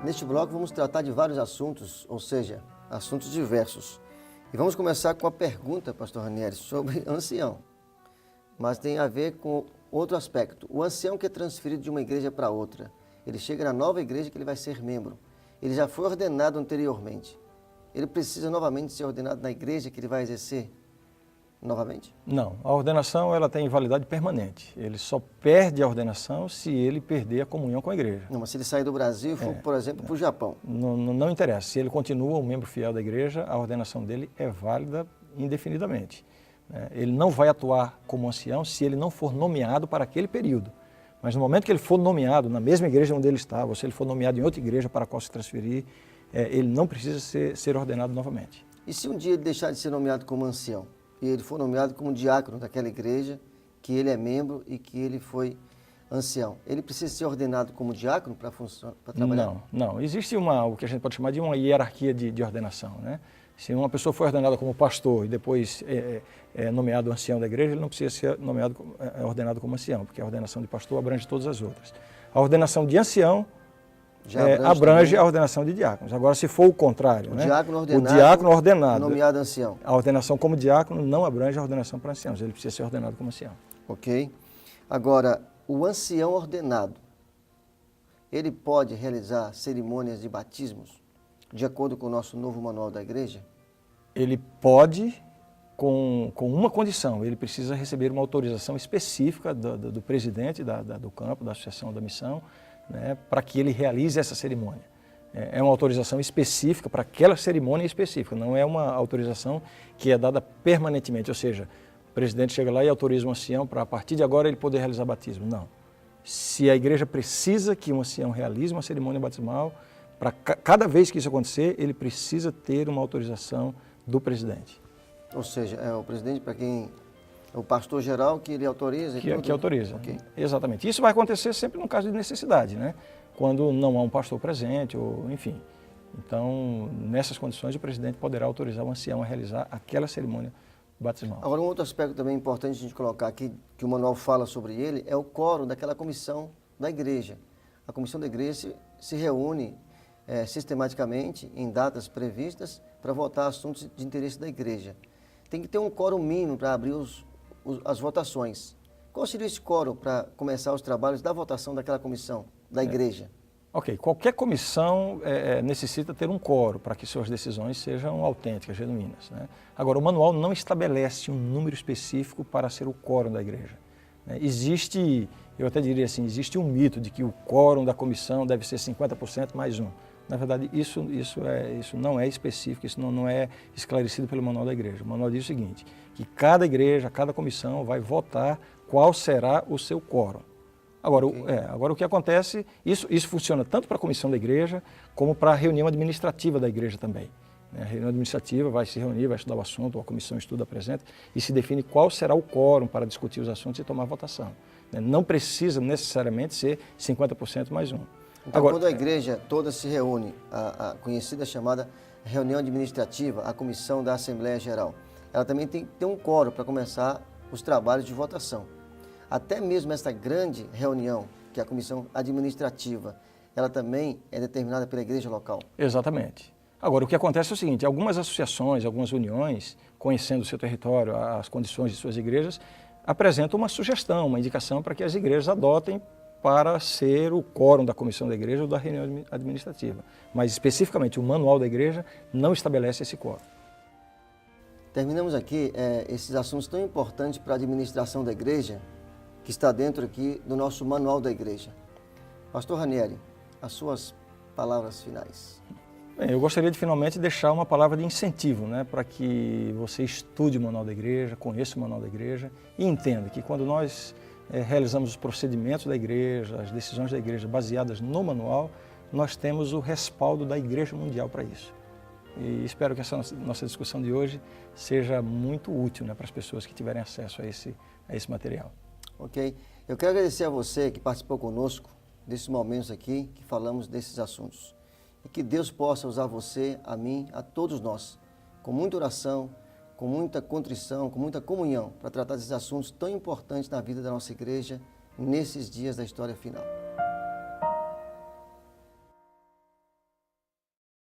Neste bloco vamos tratar de vários assuntos, ou seja, assuntos diversos. E vamos começar com a pergunta, pastor Ranieri, sobre ancião. Mas tem a ver com outro aspecto. O ancião que é transferido de uma igreja para outra, ele chega na nova igreja que ele vai ser membro. Ele já foi ordenado anteriormente. Ele precisa novamente ser ordenado na igreja que ele vai exercer novamente? Não, a ordenação ela tem validade permanente. Ele só perde a ordenação se ele perder a comunhão com a igreja. Não, mas se ele sair do Brasil e for, por exemplo, para o Japão? Não interessa. Se ele continua um membro fiel da igreja, a ordenação dele é válida indefinidamente. Ele não vai atuar como ancião se ele não for nomeado para aquele período. Mas no momento que ele for nomeado na mesma igreja onde ele estava, ou se ele for nomeado em outra igreja para a qual se transferir, ele não precisa ser ordenado novamente. E se um dia ele deixar de ser nomeado como ancião, e ele for nomeado como diácono daquela igreja, que ele é membro e que ele foi ancião, ele precisa ser ordenado como diácono para trabalhar? Não. Existe o que a gente pode chamar de uma hierarquia de ordenação, né? Se uma pessoa for ordenada como pastor e depois é nomeado ancião da igreja, ele não precisa ser ordenado como ancião, porque a ordenação de pastor abrange todas as outras. A ordenação de ancião abrange a ordenação de diáconos. Agora, se for o contrário, o diácono ordenado, nomeado ancião. A ordenação como diácono não abrange a ordenação para anciãos, ele precisa ser ordenado como ancião. Ok. Agora, o ancião ordenado, ele pode realizar cerimônias de batismos de acordo com o nosso novo manual da igreja? Ele pode, com uma condição, ele precisa receber uma autorização específica do presidente do campo, da associação da missão, né, para que ele realize essa cerimônia. É uma autorização específica para aquela cerimônia específica, não é uma autorização que é dada permanentemente, ou seja, o presidente chega lá e autoriza um ancião para a partir de agora ele poder realizar batismo. Não. Se a igreja precisa que um ancião realize uma cerimônia batismal, para cada vez que isso acontecer, ele precisa ter uma autorização do presidente. Ou seja, é o presidente para quem... É o pastor geral que ele autoriza? Que autoriza. Okay. Exatamente. Isso vai acontecer sempre no caso de necessidade, né? Quando não há um pastor presente, ou enfim. Então, nessas condições, o presidente poderá autorizar o ancião a realizar aquela cerimônia batismal. Agora, um outro aspecto também importante a gente colocar aqui, que o manual fala sobre ele, é o quórum daquela comissão da igreja. A comissão da igreja se reúne sistematicamente em datas previstas para votar assuntos de interesse da igreja. Tem que ter um quórum mínimo para abrir as votações. Qual seria esse quórum para começar os trabalhos da votação daquela comissão da igreja? Ok, qualquer comissão necessita ter um quórum para que suas decisões sejam autênticas, genuínas, né? Agora, o manual não estabelece um número específico para ser o quórum da igreja. Existe, eu até diria assim, existe um mito de que o quórum da comissão deve ser 50% mais um. Na verdade, isso não é específico, isso não é esclarecido pelo manual da igreja. O manual diz o seguinte, que cada igreja, cada comissão vai votar qual será o seu quórum. Agora, agora o que acontece, isso funciona tanto para a comissão da igreja, como para a reunião administrativa da igreja também. A reunião administrativa vai se reunir, vai estudar o assunto, a comissão estuda, apresenta, e se define qual será o quórum para discutir os assuntos e tomar votação. Não precisa necessariamente ser 50% mais um. Então, agora, quando a igreja toda se reúne, a conhecida chamada reunião administrativa, a comissão da Assembleia Geral, ela também tem que ter um quórum para começar os trabalhos de votação. Até mesmo essa grande reunião, que é a comissão administrativa, ela também é determinada pela igreja local? Exatamente. Agora, o que acontece é o seguinte, algumas associações, algumas uniões, conhecendo o seu território, as condições de suas igrejas, apresentam uma sugestão, uma indicação para que as igrejas adotem para ser o quórum da comissão da igreja ou da reunião administrativa. Mas, especificamente, o manual da igreja não estabelece esse quórum. Terminamos aqui esses assuntos tão importantes para a administração da igreja, que está dentro aqui do nosso manual da igreja. Pastor Ranieri, as suas palavras finais. Bem, eu gostaria de finalmente deixar uma palavra de incentivo, né, para que você estude o manual da igreja, conheça o manual da igreja e entenda que quando nós realizamos os procedimentos da igreja, as decisões da igreja baseadas no manual, nós temos o respaldo da Igreja Mundial para isso. E espero que essa nossa discussão de hoje seja muito útil, né, para as pessoas que tiverem acesso a esse material. Ok. Eu quero agradecer a você que participou conosco desses momentos aqui, que falamos desses assuntos. E que Deus possa usar você, a mim, a todos nós, com muita oração, com muita contrição, com muita comunhão, para tratar desses assuntos tão importantes na vida da nossa igreja nesses dias da história final.